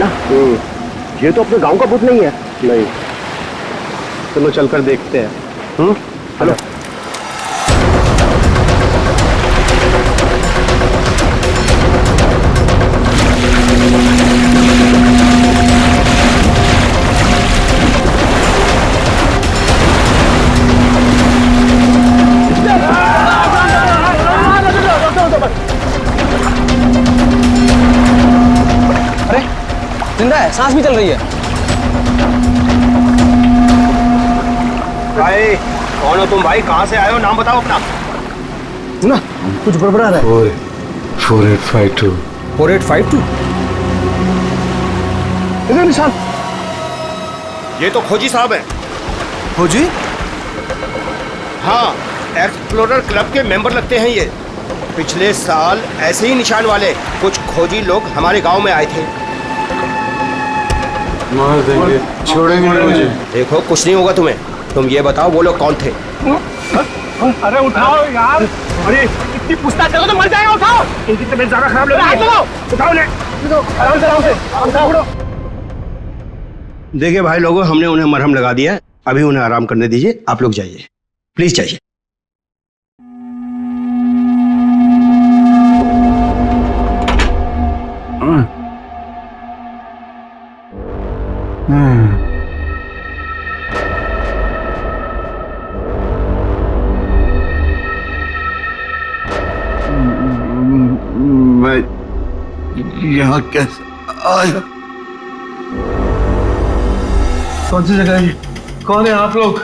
मुन्ना, ये तो अपने गांव का भूत नहीं है। नहीं, चलो चलकर देखते हैं। हेलो। अरे जिंदा है, सांस भी चल रही है। भाई कौन हो तुम? भाई कहाँ से आए हो? नाम बताओ अपना। ना कुछ गड़बड़ा रहा है। 4852 4852। इधर निशान। ये तो खोजी साहब हैं। खोजी? हाँ, एक्सप्लोरर क्लब के मेंबर लगते हैं ये। पिछले साल ऐसे ही निशान वाले कुछ खोजी लोग हमारे गांव में आए थे। मार देंगे, छोड़ेंगे नहीं मुझे। देखो कुछ नहीं होगा तुम्हें। तुम ये बताओ वो लोग कौन थे? अरे उठाओ यार। अरे इतनी पूछताछ करो तो मर जाएगा। उठाओ, इनकी तबीयत ज्यादा खराब लग रही है। उठाओ ले, आराम से आराम से उठाओ। देखिए भाई लोगों, हमने उन्हें मरहम लगा दिया है। अभी उन्हें आराम करने दीजिए। आप लोग जाइए, प्लीज जाइए। मैं यहाँ कैसे आया? कौन सी जगह है ये? कौन है आप लोग?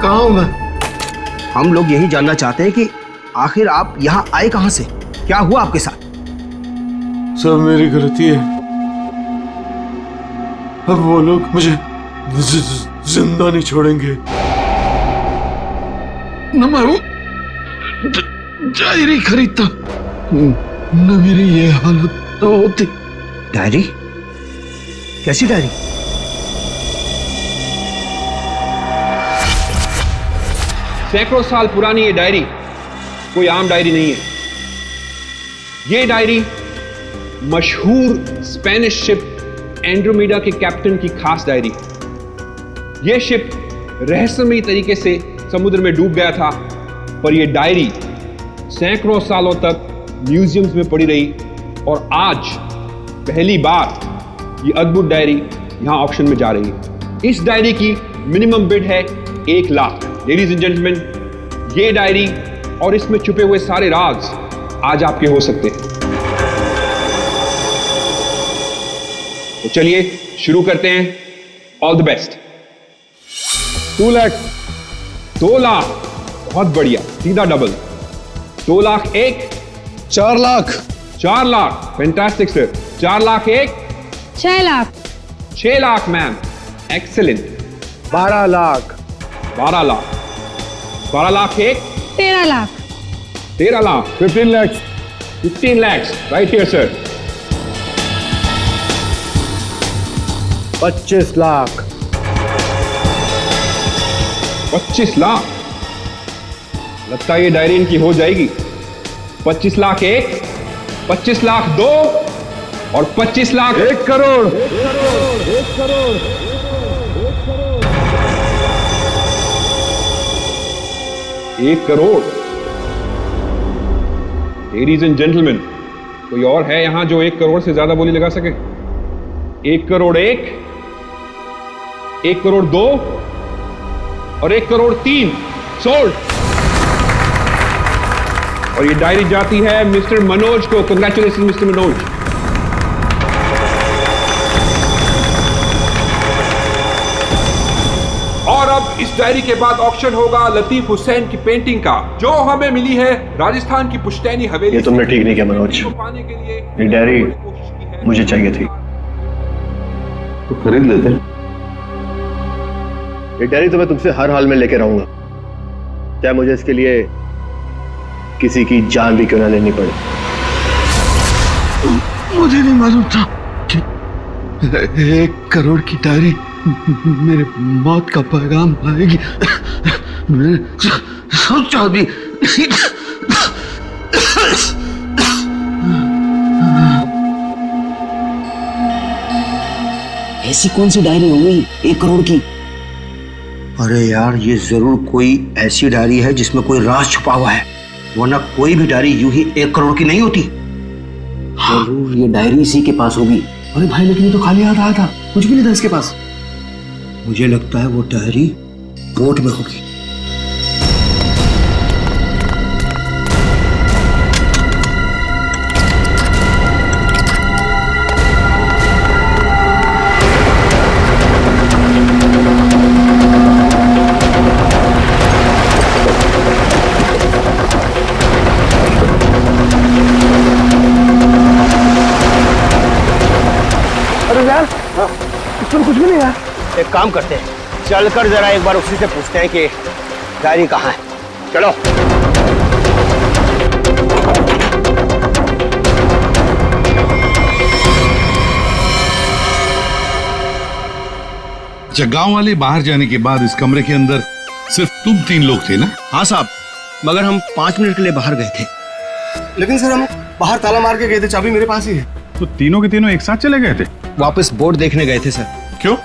कहाँ हूँ मैं? हम लोग यही जानना चाहते हैं कि आखिर आप यहाँ आए कहाँ से? क्या हुआ आपके साथ? सब मेरी गलती है। अब वो लोग मुझे जिंदा नहीं छोड़ेंगे। न मैं वो डायरी खरीदता, न मेरी ये हालत तो होती। डायरी? कैसी डायरी? सैकड़ों साल पुरानी ये डायरी कोई आम डायरी नहीं है। ये डायरी मशहूर स्पेनिश शिप एंड्रोमेडा के कैप्टन की खास डायरी। यह शिप रहस्यमयी तरीके से समुद्र में डूब गया था, पर यह डायरी सैकड़ों सालों तक म्यूजियम्स में पड़ी रही और आज पहली बार ये अद्भुत डायरी यहां ऑक्शन में जा रही है। इस डायरी की मिनिमम बिड है 1 लाख। लेडीज एंड जेंटलमैन, ये डायरी और इसमें छुपे हुए सारे राज आज आपके हो सकते हैं। तो चलिए शुरू करते हैं। All the best. 2 lakh. 2 lakh, बहुत बढ़िया, सीधा double. 2 lakh 1। 4 lakh. 4 lakh, fantastic sir. 4 lakh 1। 6 lakh. 6 lakh ma'am, excellent. 12 lakh. 12 lakh. 12 lakh 1। 13 lakh. 13 lakh. 15 lakh. 15 lakhs, right here sir। 25 lakh. 25 lakh. लगता है ये डायरी इनकी हो जाएगी। 25 लाख 1, 25 लाख 2 और 25 lakh 1 crore. 1 crore. Ladies and gentleman, कोई और है यहां जो 1 करोड़ से ज्यादा बोली लगा सके? 1 करोड़ 1, 1 करोड़ 2 और 1 करोड़ 3 सोल्ड। और ये डायरी जाती है मिस्टर मनोज को। Congratulation mister Manoj. और अब इस डायरी के बाद ऑक्शन होगा लतीफ हुसैन की पेंटिंग का, जो हमें मिली है राजस्थान की पुश्तैनी हवेली। ये तुमने ठीक नहीं किया मनोज। पाने के लिए ये डायरी मुझे चाहिए थी। तो खरीद लेते। ये डायरी तो मैं तुमसे हर हाल में लेके रहूंगा, चाहे मुझे इसके लिए किसी की जान भी क्यों ना लेनी पड़े। मुझे नहीं मालूम था कि 1 करोड़ की डायरी मेरे मौत का पैगाम लाएगी। मैंने सोचा भी ऐसी कौन सी डायरी होगी 1 करोड़ की? अरे यार, ये जरूर कोई ऐसी डायरी है जिसमें कोई राज छुपा हुआ है, वरना कोई भी डायरी यूं ही 1 करोड़ की नहीं होती। जरूर ये डायरी इसी के पास होगी। अरे भाई, लेकिन ये तो खाली हाथ आया था, कुछ भी नहीं था इसके पास। मुझे लगता है वो डायरी बोट में होगी। इसमें कुछ भी नहीं है। एक काम करते हैं, चलकर जरा एक बार उसी से पूछते हैं कि डायरी कहाँ है। चलो। अच्छा, गांव वाले बाहर जाने के बाद इस कमरे के अंदर सिर्फ तुम 3 लोग थे ना? हाँ साहब, मगर हम 5 मिनट के लिए बाहर गए थे। लेकिन सर हम बाहर ताला मार के गए थे, चाबी मेरे पास ही है। तो तीनों के तीनों एक साथ चले गए थे? वापस बोर्ड देखने गए थे सर। क्यों?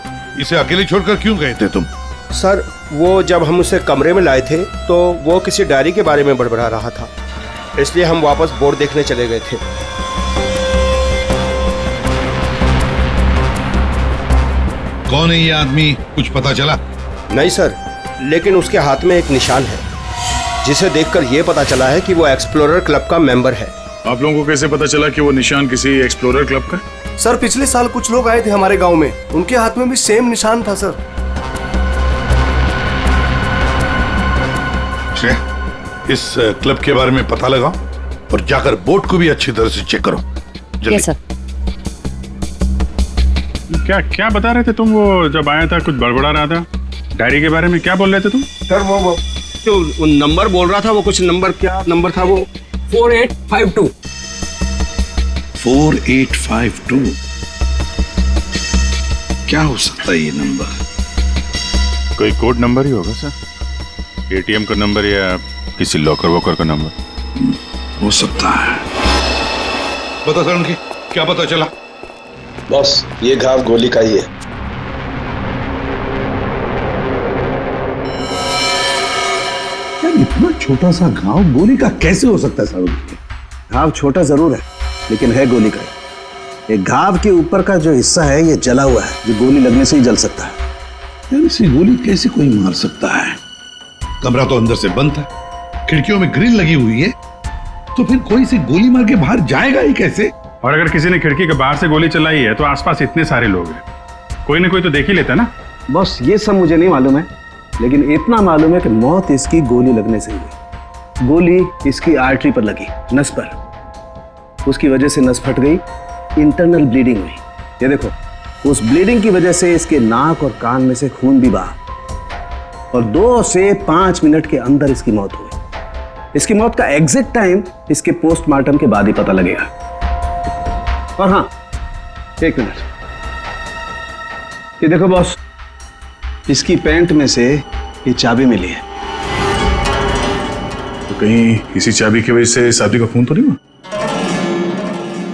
इसे अकेले छोड़कर क्यों गए थे तुम? सर, वो जब हम उसे कमरे में लाए थे तो वो किसी डायरी के बारे में बड़बड़ा रहा था, इसलिए हम वापस बोर्ड देखने चले गए थे। कौन है ये आदमी, कुछ पता चला? नहीं सर, लेकिन उसके हाथ में एक निशान है जिसे देखकर ये पता चला है कि वो एक्सप्लोरर क्लब का मेंबर है। आप लोगों को कैसे पता चला कि वो निशान किसी एक्सप्लोरर क्लब का? सर पिछले साल कुछ लोग आए थे हमारे गांव में, उनके हाथ में भी सेम निशान था सर। इस क्लब के बारे में पता लगाओ और जाकर बोट को भी अच्छी तरह से चेक करो। जल्दी। Yes sir. क्या क्या बता रहे थे तुम? वो जब आया था कुछ बड़बड़ा रहा था डायरी के बारे में, क्या बोल रहे थे तुम? सर वो जो नंबर बोल रहा था, वो कुछ नंबर, क्या नंबर था वो? 4852। 4852 क्या हो सकता है ये नंबर? कोई कोड नंबर ही होगा सर, एटीएम का नंबर या किसी लॉकर वॉकर का नंबर हो सकता है। बता सर, उनकी क्या पता चला? बॉस, ये घाव गोली का ही है। यार, इतना छोटा सा घाव गोली का कैसे हो सकता है सर? घाव छोटा जरूर है, लेकिन है गोली का। एक घाव के ऊपर का जो हिस्सा है ये जला हुआ है, जो गोली लगने से ही जल सकता है। यार, इसे गोली कैसे कोई मार सकता है? कमरा तो अंदर से बंद था, खिड़कियों में ग्रिल लगी हुई है, तो फिर कोई इसे गोली मार के बाहर जाएगा ही कैसे? और अगर किसी ने खिड़की के बाहर से गोली चलाई है तो आसपास इतने सारे लोग हैं, कोई ना कोई तो देख ही लेता ना। बॉस, ये सब मुझे नहीं मालूम है, लेकिन इतना मालूम है कि मौत इसकी गोली लगने से हुई। गोली इसकी आर्टरी पर लगी, नस पर। उसकी वजह से नस फट गई, इंटरनल ब्लीडिंग हुई। ये देखो, उस ब्लीडिंग की वजह से इसके नाक और कान में से खून भी बहा और 2 से 5 मिनट के अंदर इसकी मौत हुई। इसकी मौत का एग्जैक्ट टाइम इसके पोस्टमार्टम के बाद ही पता लगेगा। और हाँ, 1 मिनट, ये देखो बॉस, इसकी पैंट में से ये चाबी मिली है। तो कहीं इसी चाबी की वजह से शादी का खून तो नहीं हुआ?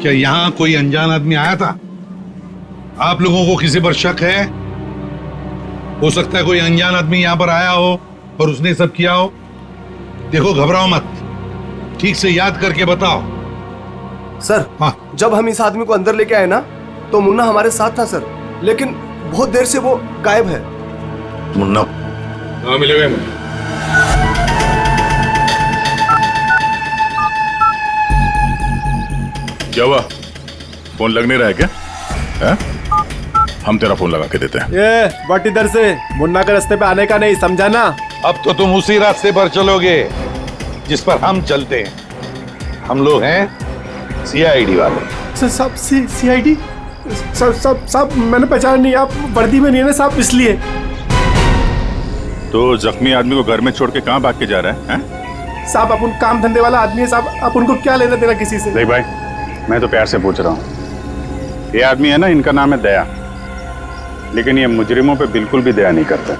क्या यहाँ कोई अनजान आदमी आया था? आप लोगों को किसी पर शक है? हो सकता है कोई अनजान आदमी यहाँ पर आया हो और उसने सब किया हो। देखो, घबराओ मत, ठीक से याद करके बताओ। सर, हाँ, जब हम इस आदमी को अंदर लेके आए ना, तो मुन्ना हमारे साथ था सर, लेकिन बहुत देर से वो गायब है। मुन्ना? हाँ, मिलेगा। क्या हुआ? फोन लग नहीं रहा है क्या? है? हम तेरा फोन लगा के देते हैं। ये बट इधर से मुन्ना के रास्ते पे आने का नहीं, समझा ना? अब तो तुम उसी रास्ते पर चलोगे जिस पर हम चलते हैं। हम लोग हैं सीआईडी वाले। सर साहब, सीआईडी? साहब मैंने पहचान नहीं, आप वर्दी में नहीं है ना साहब, इसलिए। तो जख्मी आदमी को घर में छोड़ के कहाँ भाग के जा रहा है? साहब, आप उन काम धंधे वाला आदमी है साहब, आप उनको क्या लेना देना किसी से? देख भाई, मैं तो प्यार से पूछ रहा हूँ। ये आदमी है ना, इनका नाम है दया, लेकिन ये मुजरिमों पे बिल्कुल भी दया नहीं करता।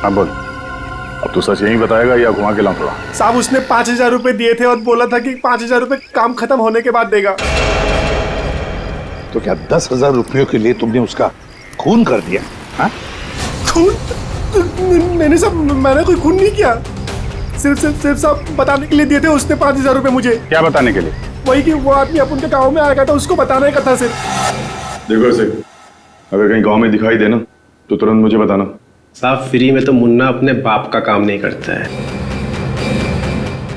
हाँ बोल, अब तू सच यही बताएगा या घुमा के लाऊं थोड़ा? साहब, उसने 5000 रुपए दिए थे और बोला था कि 5000 रुपए काम खत्म होने के बाद देगा। तो क्या 10,000 रुपयों के लिए तुमने उसका खून कर दिया? हाँ? खून? मैंने कोई खून नहीं किया। सिर्फ साहब बताने के लिए दिए थे उसने 5,000 रुपए मुझे। क्या बताने के लिए? वही कि वो आदमी अपन के गाँव में आया था, उसको बताने का था सिर्फ। देखो ऐसे, अगर कहीं गांव में दिखाई देना तो तुरंत मुझे बताना। साहब फ्री में तो मुन्ना अपने बाप का काम नहीं करता है।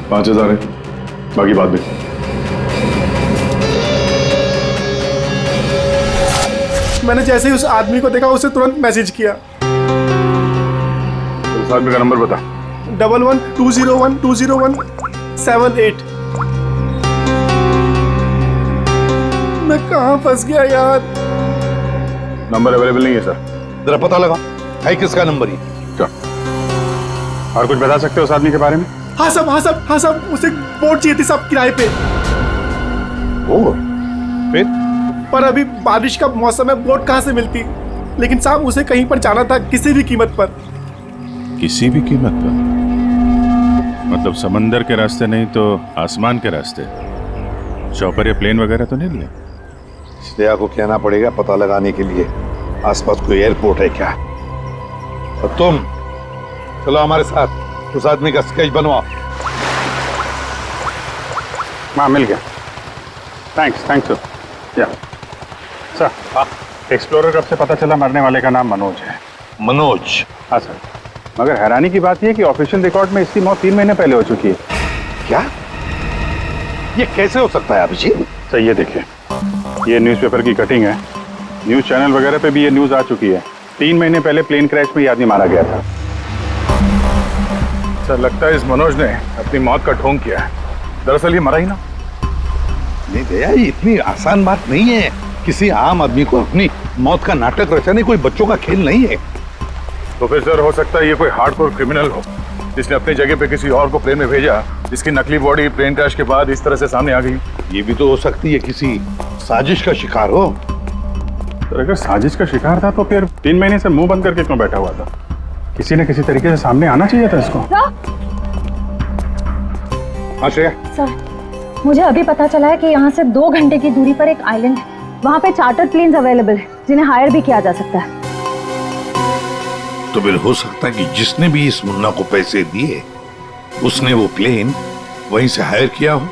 5,000 है, बाकी बाद में। मैंने जैसे ही उस आदमी को देखा उसे तुरंत मैसेज किया। उस आदमी का नंबर बता। 1120120178। मैं कहाँ फंस गया यार। नंबर अवेलेबल नहीं है सर। जरा पता लगा है किसका नंबर ही। क्या और कुछ बता सकते हो उस आदमी के बारे में? हाँ साहब उसे बोट चाहिए थी साहब किराए पे। वो फिर? पर अभी बारिश का मौसम है, बोट कहाँ से मिलती। लेकिन साहब उसे कहीं पर जाना था किसी भी कीमत पर। किसी भी कीमत पर? मतलब समंदर के रास्ते नहीं तो आसमान के रास्ते? चौपर या प्लेन वगैरह तो नहीं लिए? श्रेया को कहना पड़ेगा पता लगाने के लिए आसपास कोई एयरपोर्ट है क्या। और तुम चलो हमारे साथ, उस आदमी का स्केच बनवाओ। हाँ मिल गया। Thanks sir. या सर, एक्सप्लोरर कब से पता चला मरने वाले का नाम मनोज है? मनोज? हाँ सर, मगर हैरानी की बात यह है कि ऑफिशियल रिकॉर्ड में इसकी मौत 3 महीने पहले हो चुकी है। क्या? ये कैसे हो सकता है अभिजीत? सर ये देखिए, ये न्यूज़पेपर की कटिंग है। न्यूज़ चैनल वगैरह पे भी ये न्यूज़ आ चुकी है। 3 महीने पहले प्लेन क्रैश में ये आदमी मारा गया था। सर लगता है इस मनोज ने अपनी मौत का ढोंग किया है। दरअसल ये मरा ही ना। नहीं भैया, ये इतनी आसान बात नहीं है। किसी आम आदमी को अपनी मौत का नाटक रचाने कोई बच्चों का खेल नहीं है। तो फिर सर हो सकता है ये कोई हार्डकोर क्रिमिनल हो जिसने अपनी जगह पे किसी और को प्लेन में भेजा, जिसकी नकली बॉडी प्लेन क्रैश के बाद इस तरह से सामने आ गई। ये भी तो हो सकती है किसी साजिश का शिकार हो। तो अगर साजिश का शिकार था तो फिर 3 महीने से मुंह बंद करके क्यों बैठा हुआ था? किसी न किसी तरीके से सामने आना चाहिए था इसको। हाँ श्रेया। सर मुझे अभी पता चला है कि यहाँ से 2 घंटे की दूरी पर एक आइलैंड है। वहाँ पे चार्टर प्लेन्स अवेलेबल है जिन्हें हायर भी किया जा सकता है। तो फिर हो सकता है कि जिसने भी इस मुन्ना को पैसे दिए उसने वो प्लेन वहीं से हायर किया हो।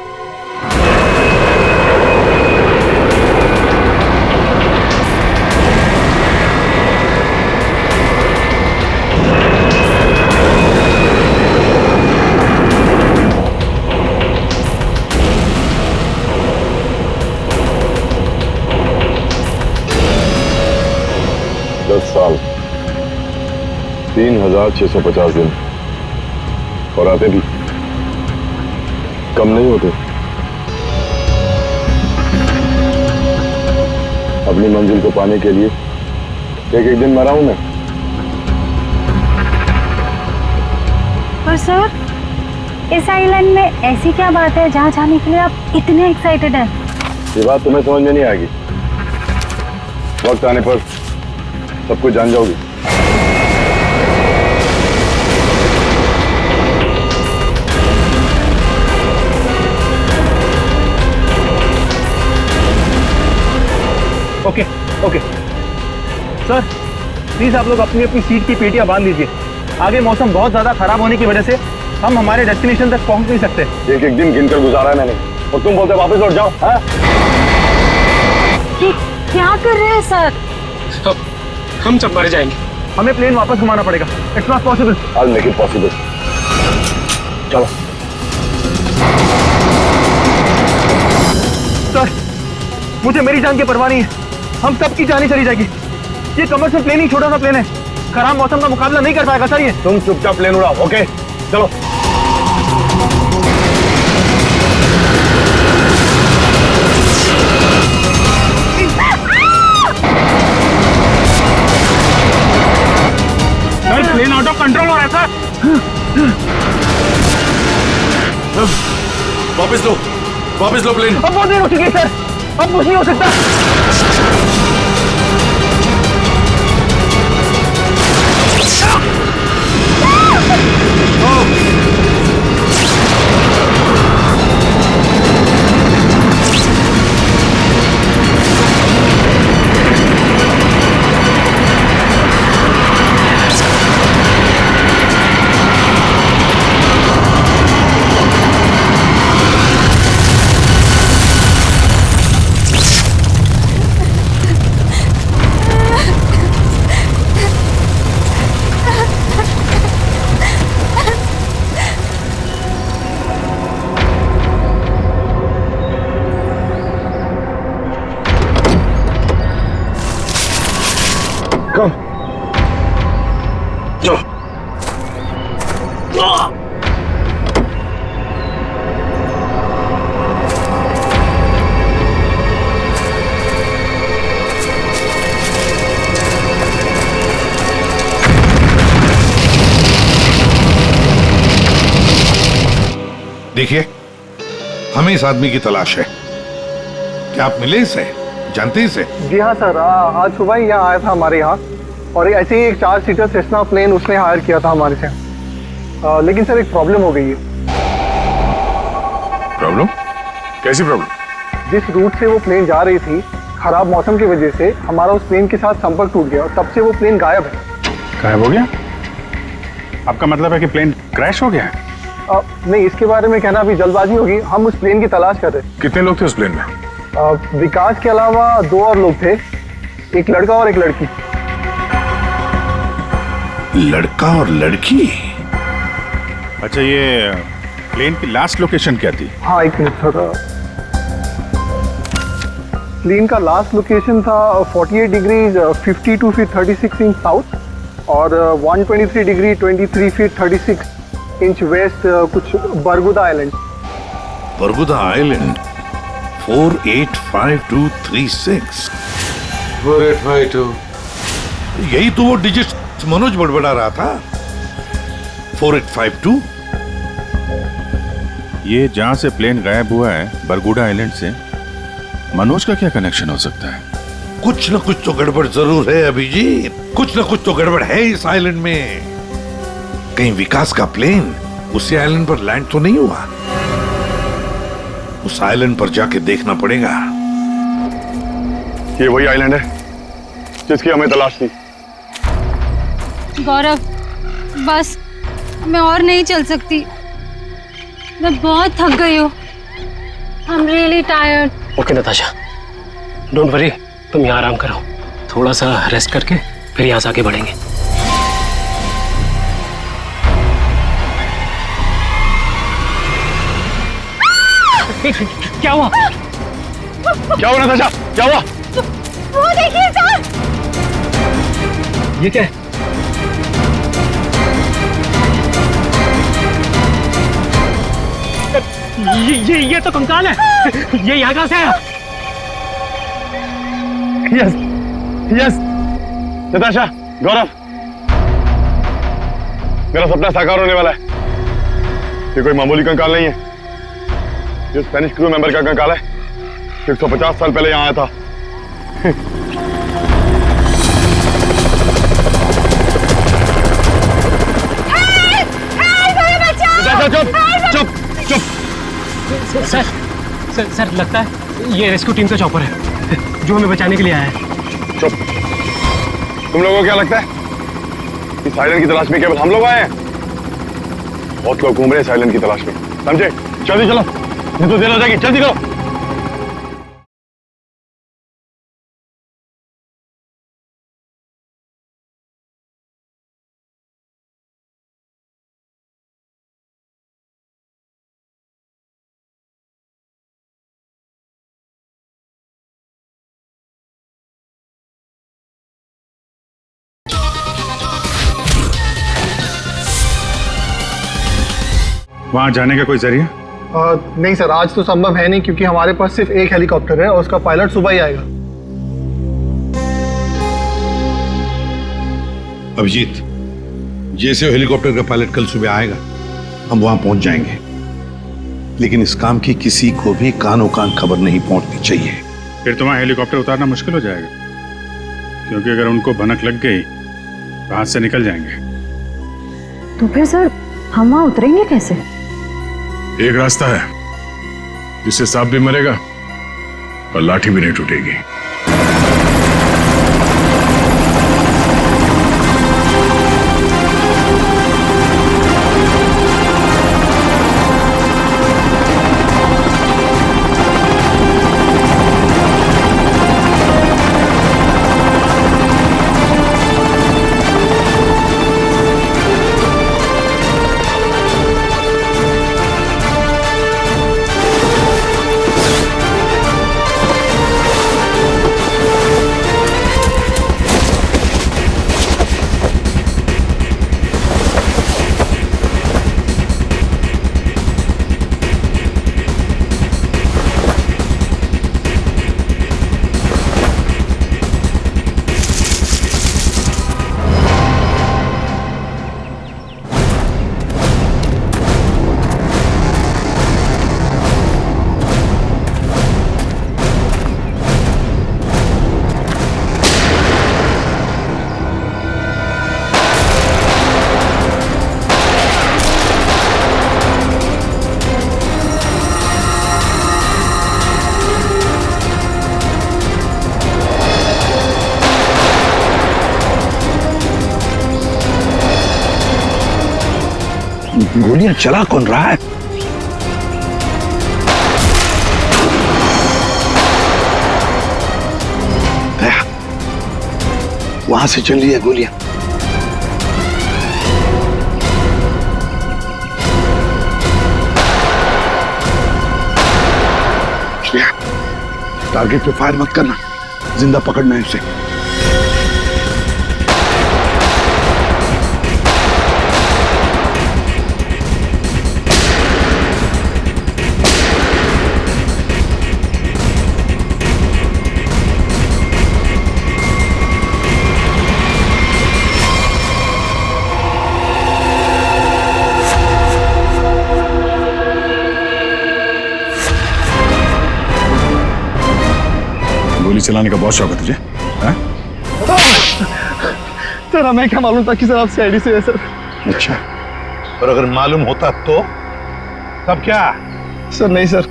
साल 3,650 दिन और आते भी कम नहीं होते। अपनी मंजिल को पाने के लिए एक दिन मरा हूं मैं। पर सर इस आइलैंड में ऐसी क्या बात है जहाँ जाने के लिए आप इतने एक्साइटेड हैं? ये बात तुम्हें समझ में नहीं आएगी। वक्त आने पर सब कुछ जान जाओगी। ओके सर प्लीज आप लोग अपनी अपनी सीट की पेटियां बांध लीजिए। आगे मौसम बहुत ज्यादा खराब होने की वजह से हम हमारे डेस्टिनेशन तक पहुंच नहीं सकते। एक दिन गिनकर गुजारा है मैंने और तुम बोलते वापस लौट जाओ। क्या कर रहे हैं सर? हम सब मर जाएंगे। हमें प्लेन वापस घुमाना पड़ेगा। It's not possible. I'll make it possible। चलो सर मुझे मेरी जान की परवाह नहीं है। हम सबकी जान ही चली जाएगी। ये कमर्शियल प्लेन ही छोटा सा प्लेन है, खराब मौसम का मुकाबला नहीं कर पाएगा सर ये। तुम चुपचाप प्लेन उड़ाओ। ओके चलो। प्लेन आउट ऑफ कंट्रोल हो रहा है सर। वापस लो प्लेन। अब बहुत देर हो चुकी है सर, अब कुछ नहीं हो सकता। देखिए, हमें इस आदमी की तलाश है। क्या आप मिले इसे? जानते इसे? जी हाँ सर, आज सुबह ही यहाँ आया था हमारे यहाँ, और ऐसे ही एक 4 सीटर सेस्ना प्लेन उसने हायर किया था हमारे से। लेकिन सर एक प्रॉब्लम हो गई है। प्रॉब्लम? कैसी प्रॉब्लम? जिस रूट से वो प्लेन जा रही थी, खराब मौसम की वजह से हमारा उस प्लेन के साथ संपर्क टूट गया और तब से वो प्लेन गायब है। गायब हो गया? आपका मतलब है कि प्लेन क्रैश हो गया है? नहीं, इसके बारे में कहना अभी जल्दबाजी होगी। हम उस प्लेन की तलाश कर रहे हैं। कितने लोग थे उस प्लेन में? विकास के अलावा 2 और लोग थे, एक लड़का और एक लड़की। लड़का और लड़की? अच्छा, ये प्लेन की लास्ट लोकेशन क्या थी? हाँ, एक मिनट सर। प्लेन का लास्ट लोकेशन था 48 डिग्री 52 फीट 36 इंच साउथ और 123 डिग्री 23 फीट 36 इंच वेस्ट, कुछ बरगुदा आइलैंड। बरगुदा आइलैंड 485236। 4852। यही तो वो डिजिट मनोज बड़बड़ा रहा था। 4852। ये जहां से प्लेन गायब हुआ है, बरगुडा आइलैंड से, मनोज का क्या कनेक्शन हो सकता है? कुछ न कुछ तो गड़बड़ जरूर है अभिजीत, कुछ न कुछ तो गड़बड़ है इस आइलैंड में। कहीं विकास का प्लेन उसी आइलैंड पर लैंड तो नहीं हुआ? उस आइलैंड पर जाके देखना पड़ेगा। ये वही आइलैंड है जिसकी हमें तलाश थी। गौरव, बस मैं और नहीं चल सकती। मैं बहुत थक गई हूँ। I'm really tired. Okay Natasha, don't worry, तुम यहाँ आराम करो, थोड़ा सा रेस्ट करके फिर यहाँ से आगे बढ़ेंगे। क्या हुआ? क्या हुआ नताशा? क्या हुआ? वो देखिए सर। ये क्या है? ये तो कंकाल है। ये यहाँ कहाँ से आया? यस यस, नताशा, गौरव, मेरा सपना साकार होने वाला है। ये कोई मामूली कंकाल नहीं है। ये स्पेनिश क्रू मेंबर का कंकाल है, 150 साल पहले यहाँ आया था। चुप चुप चुप। सर लगता है ये रेस्क्यू टीम का चॉपर है जो हमें बचाने के लिए आया है। चुप। तुम लोगों को क्या लगता है इस आइलैंड की तलाश में केवल हम लोग आए हैं? बहुत लोग घूम रहे हैं इस आइलैंड की तलाश में, समझे? जल्दी चलो, नहीं तो देर हो जाएगी। जल्दी करो। वहां जाने का कोई जरिया? नहीं सर, आज तो संभव है नहीं, क्योंकि हमारे पास सिर्फ एक हेलीकॉप्टर है और उसका पायलट सुबह ही आएगा। अभिजीत, जैसे हेलीकॉप्टर का पायलट कल सुबह आएगा हम वहां पहुंच जाएंगे, लेकिन इस काम की किसी को भी कानो कान खबर नहीं पहुंचनी चाहिए। फिर तो वहां हेलीकॉप्टर उतारना मुश्किल हो जाएगा, क्योंकि अगर उनको भनक लग गई तो हाथ से निकल जाएंगे। तो फिर सर हम वहां उतरेंगे कैसे? एक रास्ता है जिससे सांप भी मरेगा और लाठी भी नहीं टूटेगी। गोलियां चला कौन रहा है? वहां से चल रही है गोलियां। टारगेट पे फायर मत करना, जिंदा पकड़ना है उसे। गोली चलाने का बहुत शौक है तुझे? सर हमें क्या मालूम था कि सर आप सीआईडी से है सर। अच्छा, और अगर मालूम होता तो तब क्या? सर नहीं सर,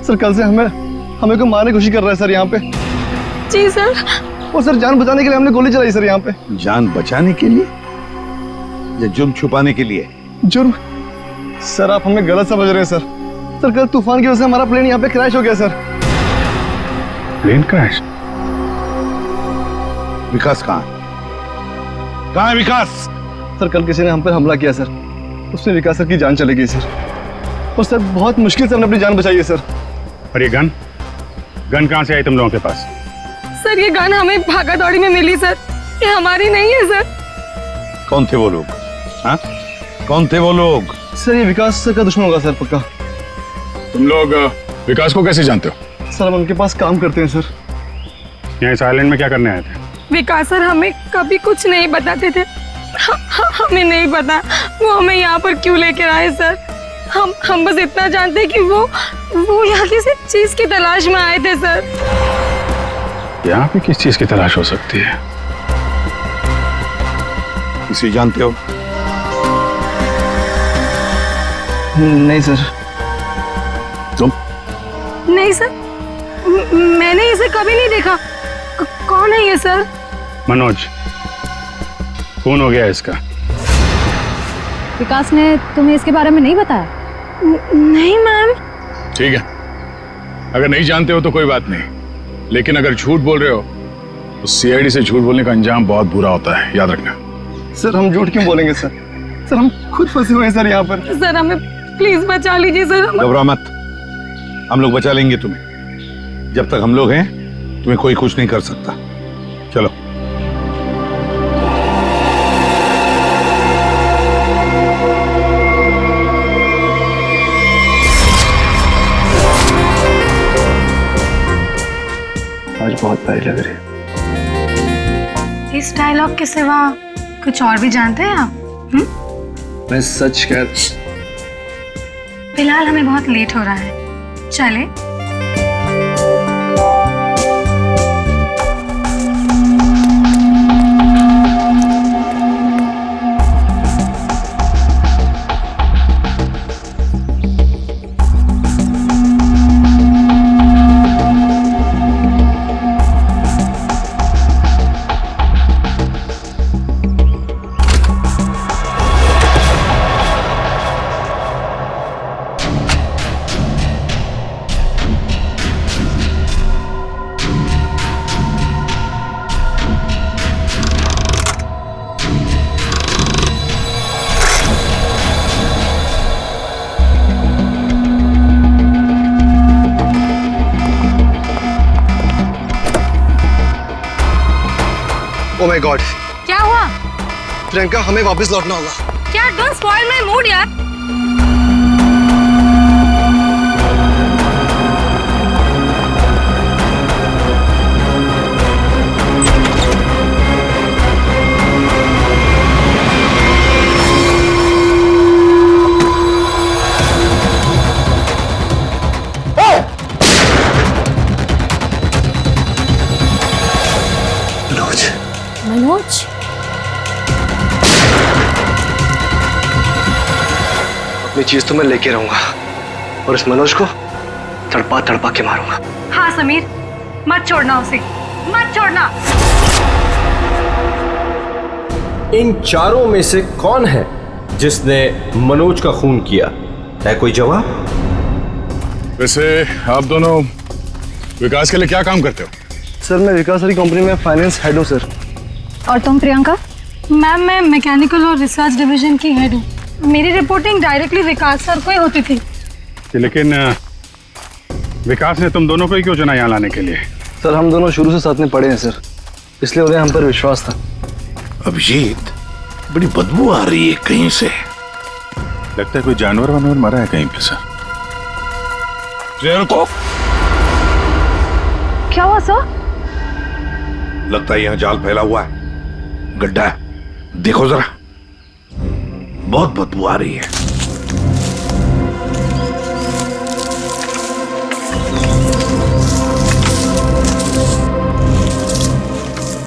सर कल से हमें को मारने की कोशिश कर रहा है सर यहाँ पे। जी सर। और सर जान बचाने के लिए हमने गोली चलाई सर यहाँ पे। जान बचाने के लिए या जुर्म छुपाने के लिए? जुर्म? सर आप हमें गलत समझ रहे हैं सर। सर कल तूफान की वजह से हमारा प्लेन यहाँ पे क्रैश हो गया सर। Plane crash? विकास कहाँ है विकास? सर कल किसी ने हम पर हमला किया सर, उसमें विकास सर की जान चली गई सर। और सर बहुत मुश्किल से हमने अपनी जान बचाई है सर। और ये गन कहाँ से आई तुम लोगों के पास? सर ये गन हमें भागा दौड़ी में मिली सर, ये हमारी नहीं है सर। कौन थे वो लोग? हाँ, कौन थे वो लोग? सर ये विकास सर का दुश्मन होगा सर पक्का। तुम लोग विकास को कैसे जानते हो? सर हम उनके पास काम करते हैं सर। यहाँ इस आइलैंड में क्या करने आए थे? विकास सर हमें कभी कुछ नहीं बताते थे, हमें नहीं पता वो हमें यहाँ पर क्यों लेकर आए सर। हम बस इतना जानते हैं कि वो यहाँ किसी चीज की तलाश में आए थे सर। यहाँ पे किस चीज की तलाश हो सकती है? किसी जानते हो? नहीं सर। तुम? नहीं सर, मैंने इसे कभी नहीं देखा। कौन है ये सर? मनोज, खून हो गया इसका। विकास ने तुम्हें इसके बारे में नहीं बताया? नहीं मैम। ठीक है, अगर नहीं जानते हो तो कोई बात नहीं, लेकिन अगर झूठ बोल रहे हो तो सीआईडी से झूठ बोलने का अंजाम बहुत बुरा होता है, याद रखना। सर हम झूठ क्यों बोलेंगे सर? सर हम खुद फंसे हुए हैं सर यहाँ पर। सर हमें प्लीज बचा लीजिए सर। घबरा मत, हम लोग बचा लेंगे तुम्हें। जब तक हम लोग हैं तुम्हें कोई कुछ नहीं कर सकता। चलो। आज बहुत प्यारी लग रही है। इस डायलॉग के सिवा कुछ और भी जानते हैं आप? मैं सच कह। फिलहाल हमें बहुत लेट हो रहा है, चले? Oh my God! क्या हुआ? प्रियंका हमें वापस लौटना होगा। क्या? डोंट स्पॉइल माय मूड यार। मनोज, अपनी चीज तो मैं लेके रहूंगा और इस मनोज को तड़पा तड़पा के मारूंगा। हाँ समीर, मत छोड़ना उसे, मत छोड़ना। इन चारों में से कौन है जिसने मनोज का खून किया? है कोई जवाब? वैसे आप दोनों विकास के लिए क्या काम करते हो? सर मैं विकास वाली कंपनी में फाइनेंस हेड हूँ सर। और तुम प्रियंका? मैम मैं मैकेनिकल और रिसर्च डिवीजन की हेड हूँ। मेरी रिपोर्टिंग डायरेक्टली विकास सर को ही होती थी। लेकिन विकास ने तुम दोनों को ही क्यों चुना यहाँ लाने के लिए? सर हम दोनों शुरू से साथ में पढ़े हैं सर, इसलिए उन्हें हम पर विश्वास था। अभिजीत, बड़ी बदबू आ रही है कहीं से। लगता है कोई जानवर वानवर मरा है कहीं पे सर। को क्या हुआ सर? लगता है यहाँ जाल फैला हुआ है, गड्ढा है। देखो जरा, बहुत बदबू आ रही है।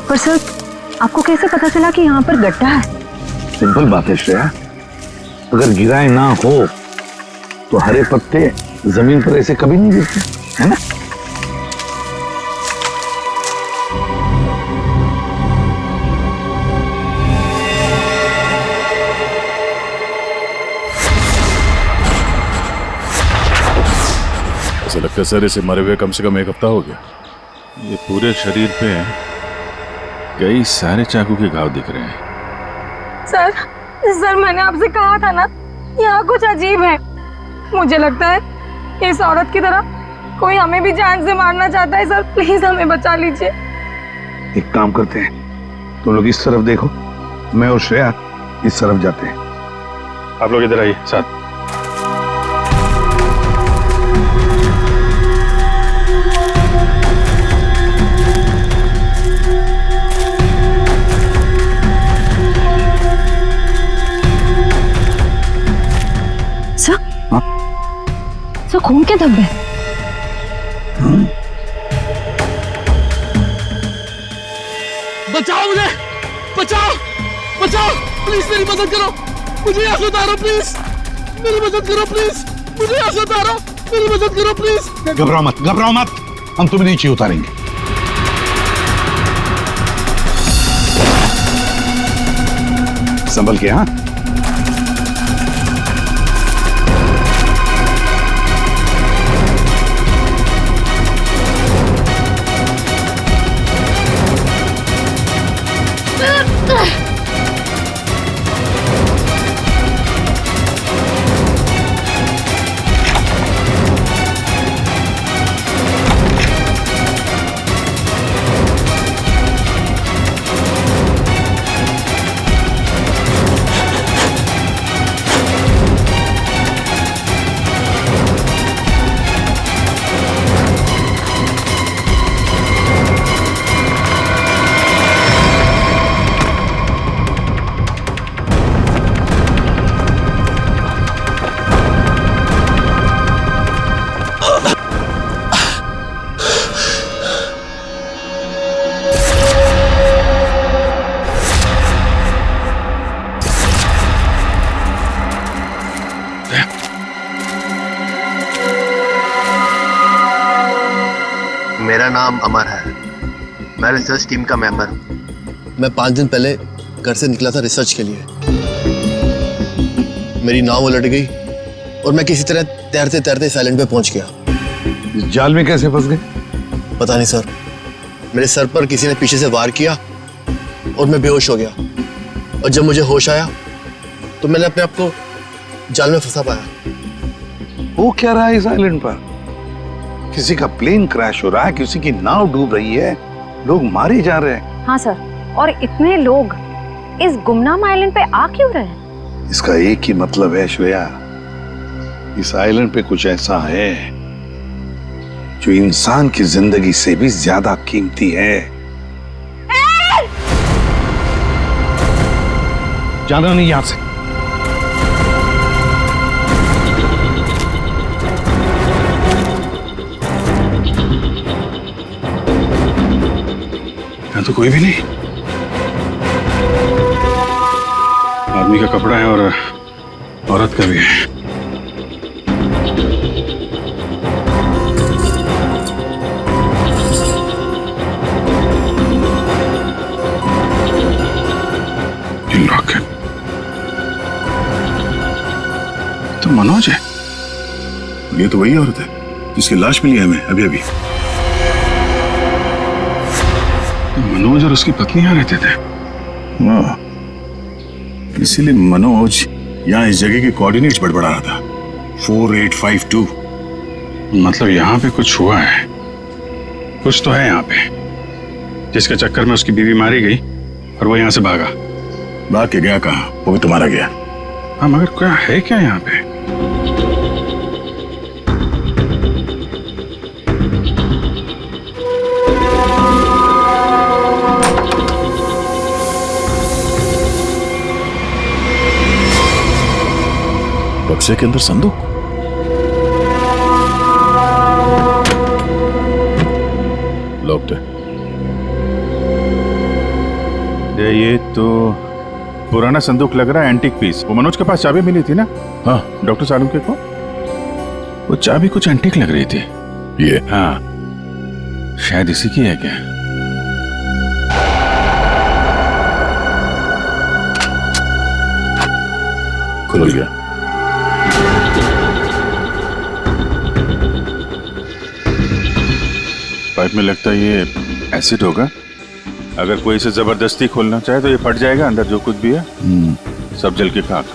पर सर आपको कैसे पता चला कि यहाँ पर गड्ढा है? सिंपल बात है श्रेया, अगर गिराए ना हो तो हरे पत्ते जमीन पर ऐसे कभी नहीं गिरते, है ना? ऐसा लगता है सर इसे मरे हुए कम से कम 1 हफ्ता हो गया। ये पूरे शरीर पे कई सारे चाकू के घाव दिख रहे हैं। सर मैंने आपसे कहा था ना, यहाँ कुछ अजीब है। मुझे लगता है इस औरत की तरह कोई हमें भी जान से मारना चाहता है। सर प्लीज हमें बचा लीजिए। एक काम करते हैं, तुम लोग इस तरफ देखो, मैं और श्रेया इस तरफ जाते हैं। आप लोग इधर आइए साथ। सर खून के धब्बे। बचाओ मुझे, बचाओ बचाओ, प्लीज मेरी मदद करो, मुझे यहाँ से उतारो प्लीज, मेरी मदद करो प्लीज, मुझे यहाँ से उतारो, मेरी मदद करो प्लीज। घबराओ मत, घबराओ मत, हम तुम्हें नीचे उतारेंगे। संभल के। हाँ मेरा नाम अमर है, मैं रिसर्च टीम का मेंबर हूँ। मैं 5 दिन पहले घर से निकला था रिसर्च के लिए। मेरी नाव उलट गई और मैं किसी तरह तैरते तैरते इस आइलैंड पे पहुंच गया। इस जाल में कैसे फंस गए? पता नहीं सर, मेरे सर पर किसी ने पीछे से वार किया और मैं बेहोश हो गया। और जब मुझे होश आया तो मैंने अपने आप को जाल में फंसा पाया। वो क्या रहा है इस आइलैंड पर? किसी का प्लेन क्रैश हो रहा है, किसी की नाव डूब रही है, लोग मारे जा रहे हैं। हाँ सर, और इतने लोग इस गुमनाम आइलैंड पे आ क्यों रहे हैं? इसका एक ही मतलब है श्रेया, इस आइलैंड पे कुछ ऐसा है जो इंसान की जिंदगी से भी ज्यादा कीमती है। जाना नहीं यहां से। यहाँ तो कोई भी नहीं। आदमी का कपड़ा है और औरत का भी है। ये तो वही औरत है जिसकी लाश मिली है हमें अभी अभी। मनोज और उसकी पत्नी यहाँ रहते थे। वाह, इसीलिए मनोज यहाँ इस जगह के कोऑर्डिनेट्स बड़बड़ा रहा था। 4852। मतलब यहाँ पे कुछ हुआ है, कुछ तो है यहाँ पे, जिसके चक्कर में उसकी बीवी मारी गई और वो यहाँ से भागा। भाग के गया कहाँ? वो भी तुम्हारा गया। हाँ, मगर क्या है क्या यहाँ पे? बक्से के अंदर संदूक। लॉक्ड है। ये तो पुराना संदूक लग रहा है, एंटीक पीस। वो मनोज के पास चाबी मिली थी ना? हाँ, डॉक्टर सालुंके को वो चाबी कुछ एंटीक लग रही थी। ये? हाँ, शायद इसी की है क्या? खुल गया। पाइप में लगता है ये एसिड होगा। अगर कोई इसे जबरदस्ती खोलना चाहे तो ये फट जाएगा। अंदर जो कुछ भी है सब जल के खाक।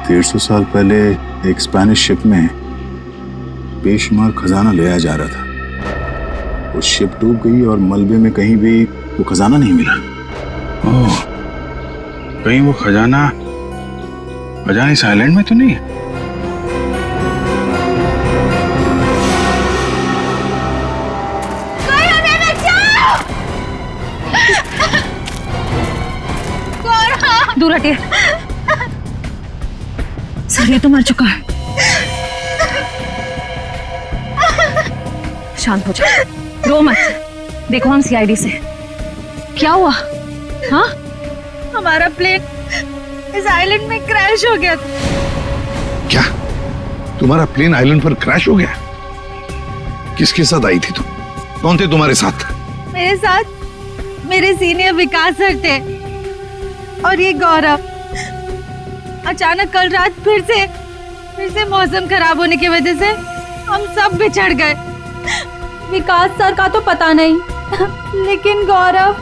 डेढ़ 150 साल पहले एक स्पेनिश शिप में बेशुमार खजाना ले आया जा रहा था। वो शिप डूब गई और मलबे में कहीं भी वो खजाना नहीं मिला। ओह, कहीं वो खजाना इस आइलैंड में तो नहीं है? दूर हटिए। सर, ये तो मर चुका है। शांत हो जाओ, रो मत। देखो, हम सीआईडी से। क्या हुआ? हाँ, हमारा प्लेन इस आइलैंड में क्रैश हो गया। क्या तुम्हारा प्लेन आइलैंड पर क्रैश हो गया? किसके साथ आई थी तुम? कौन थे तुम्हारे साथ? मेरे साथ मेरे सीनियर विकास सर थे और ये गौरव। अचानक कल रात फिर से मौसम खराब होने की वजह से हम सब बिछड़ गए। विकास सर का तो पता नहीं, लेकिन गौरव।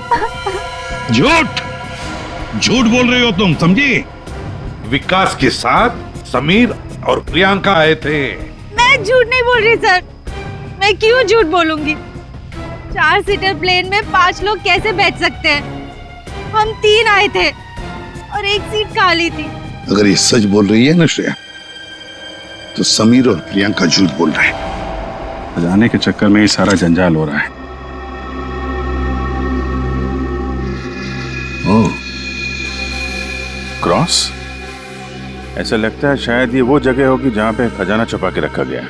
झूठ बोल रही हो तुम, समझी? विकास के साथ समीर और प्रियंका आए थे। मैं झूठ नहीं बोल रही सर। मैं क्यों झूठ बोलूंगी? 4 सीटर प्लेन में 5 लोग कैसे बैठ सकते हैं? हम 3 आए थे और एक सीट खाली थी। अगर ये सच बोल रही है ना श्रेया, तो समीर और प्रियंका झूठ बोल रहे हैं। जाने के चक्कर में ये सारा जंजाल हो रहा है। ओह, क्रॉस? ऐसा लगता है शायद ये वो जगह होगी जहां पे खजाना छुपा के रखा गया।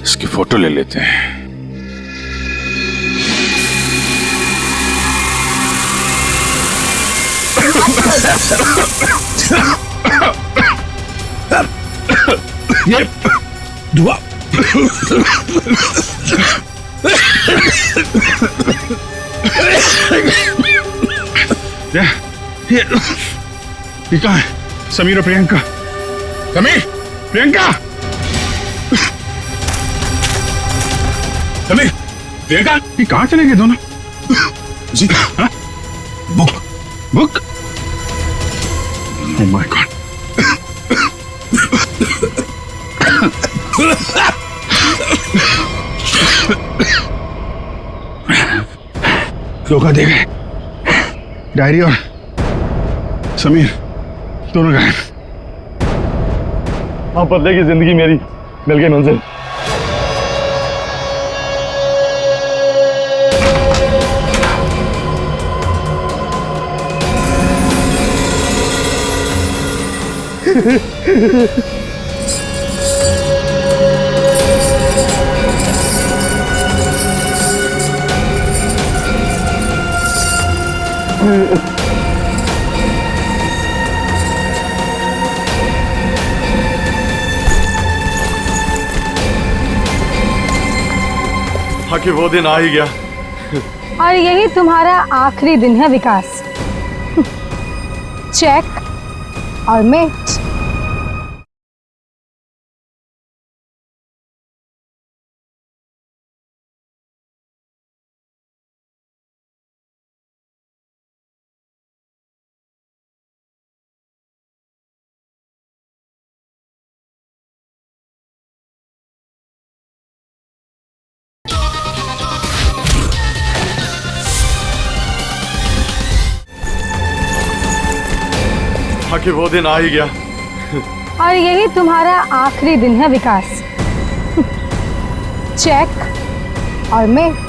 इसकी फोटो ले लेते हैं। ये धुआं। ये कहाँ है? समीर और प्रियंका। समीर, प्रियंका, समीर, प्रियंका, ये कहाँ चले गए दोनों? जी, हाँ? बुक। Oh my God. धोखा दे गए। डायरी और समीर दोनों गायब। हाँ, बदले की जिंदगी मेरी मिल गई मंजिल। आखिर वो दिन आ ही गया। और यही तुम्हारा आखिरी दिन है विकास। चेक और मेट। आखिर वो दिन आ ही गया। और यही तुम्हारा आखिरी दिन है विकास। चेक और मेट।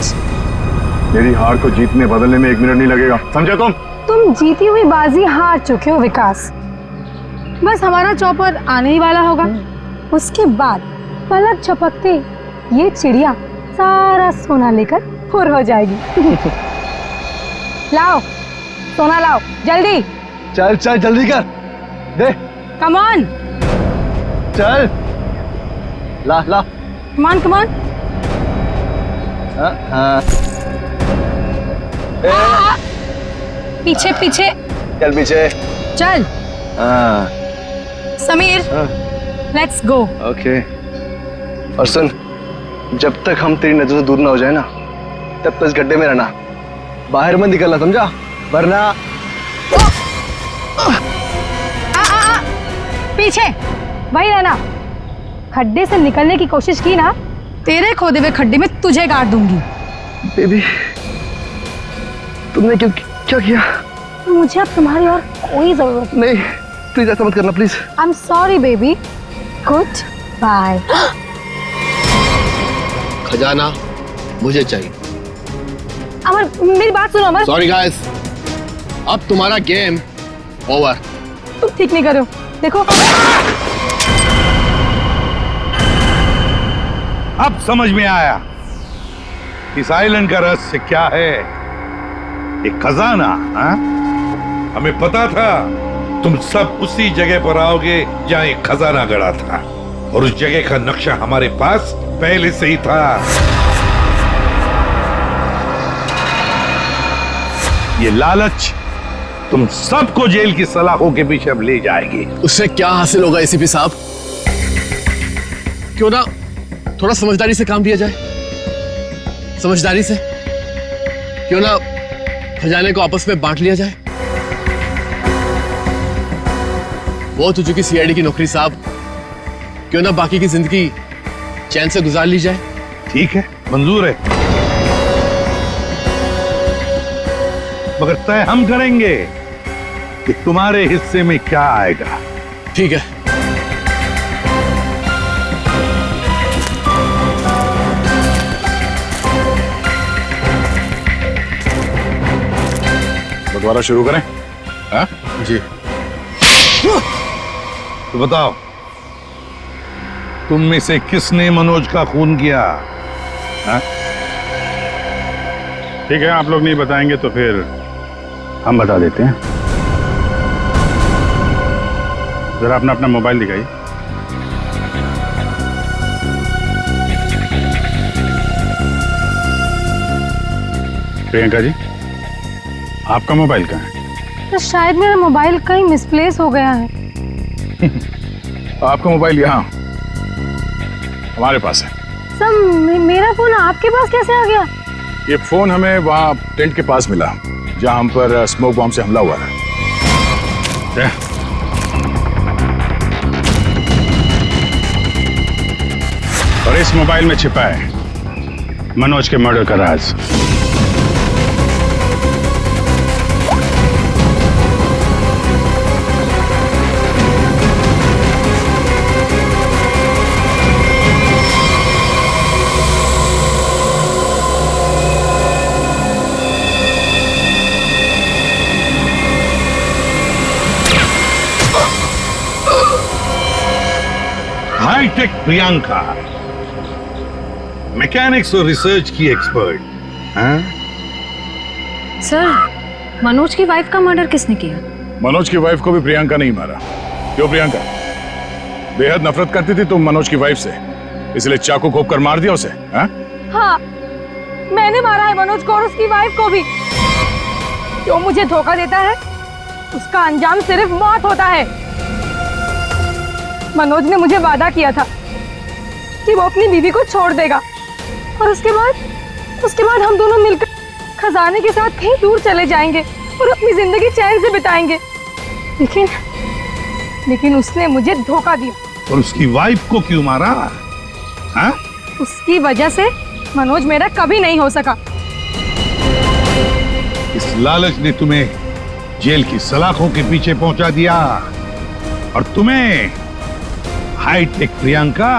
मेरी हार को जीतने बदलने में 1 मिनट नहीं लगेगा, समझे तुम जीती हुई बाजी हार चुके हो विकास। बस हमारा चौपर आने ही वाला होगा। उसके बाद पलक झपकते ये चिड़िया सारा सोना लेकर फुर हो जाएगी। लाओ सोना लाओ जल्दी। चल चल जल्दी कर दे। Come on. चल ला ला। Come on come on. पीछे पीछे चल पीछे चल। Sameer let's go. ओके। और सुन, जब तक हम तेरी नजर से दूर ना हो जाए ना, तब तक इस गड्ढे में रहना, बाहर मत निकलना, समझा? वरना पीछे वही रहना। खड्डे से निकलने की कोशिश की ना, तेरे खोदे हुए खड्डे में तुझे गाड़ दूंगी। बेबी तुमने क्या किया? मुझे अब तुम्हारी और कोई जरूरत नहीं। प्लीज ऐसा मत करना please. I am sorry baby. Good bye. खजाना मुझे चाहिए। अमर मेरी बात सुनो अमर। सॉरी गाइस, अब तुम्हारा गेम ओवर। तुम ठीक नहीं करो। देखो अब समझ में आया इस आइलैंड का रहस्य क्या है। एक खजाना। हाँ? हमें पता था तुम सब उसी जगह पर आओगे जहां एक खजाना गड़ा था, और उस जगह का नक्शा हमारे पास पहले से ही था। ये लालच तुम सबको जेल की सलाखों के पीछे अब ले जाएगी। उससे क्या हासिल होगा एसीपी साहब? क्यों ना थोड़ा समझदारी से काम लिया जाए। समझदारी से क्यों ना खजाने को आपस में बांट लिया जाए। बहुत हो चुकी सीआईडी की नौकरी साहब, क्यों ना बाकी की जिंदगी चैन से गुजार ली जाए। ठीक है, मंजूर है, मगर तय हम करेंगे कि तुम्हारे हिस्से में क्या आएगा। ठीक है। बंटवारा शुरू करें? हाँ? जी। तो बताओ, तुम में से किसने मनोज का खून किया? हाँ? ठीक है, आप लोग नहीं बताएंगे तो फिर हम बता देते हैं। जरा अपना अपना मोबाइल दिखाइए। प्रियंका जी, आपका मोबाइल कहाँ है? तो शायद मेरा मोबाइल कहीं मिसप्लेस हो गया है। आपका मोबाइल यहाँ हमारे पास है। सर मेरा फोन आपके पास कैसे आ गया? ये फोन हमें वहाँ टेंट के पास मिला जहाँ हम पर स्मोक बॉम्ब से हमला हुआ था। और इस मोबाइल में छिपा है मनोज के मर्डर का राज। हाईटेक प्रियंका, मैकेनिक्स और रिसर्च की एक्सपर्ट। हाँ? सर मनोज की वाइफ का मर्डर किसने किया? मनोज की वाइफ को भी प्रियंका नहीं मारा। क्यों प्रियंका? बेहद नफरत करती थी तुम मनोज की वाइफ से, इसलिए चाकू घोंप कर मार दिया उसे? हाँ? हाँ, मैंने मारा है मनोज को और उसकी वाइफ को भी। जो मुझे धोखा देता है उसका अंजाम सिर्फ मौत होता है। मनोज ने मुझे वादा किया था कि वो अपनी बीवी को छोड़ देगा और उसके बाद हम दोनों मिलकर खजाने के साथ कहीं दूर चले जाएंगे और अपनी जिंदगी चैन से बिताएंगे। लेकिन उसने मुझे धोखा दिया। और उसकी वाइफ को क्यों मारा? हाँ? उसकी वजह से मनोज मेरा कभी नहीं हो सका। इस लालच ने तुम्हें जेल की सलाखों के पीछे पहुंचा दिया और तुम्हें हाईटेक प्रियंका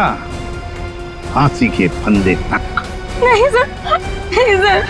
फांसी के फंदे तक। नहीं सर, नहीं सर,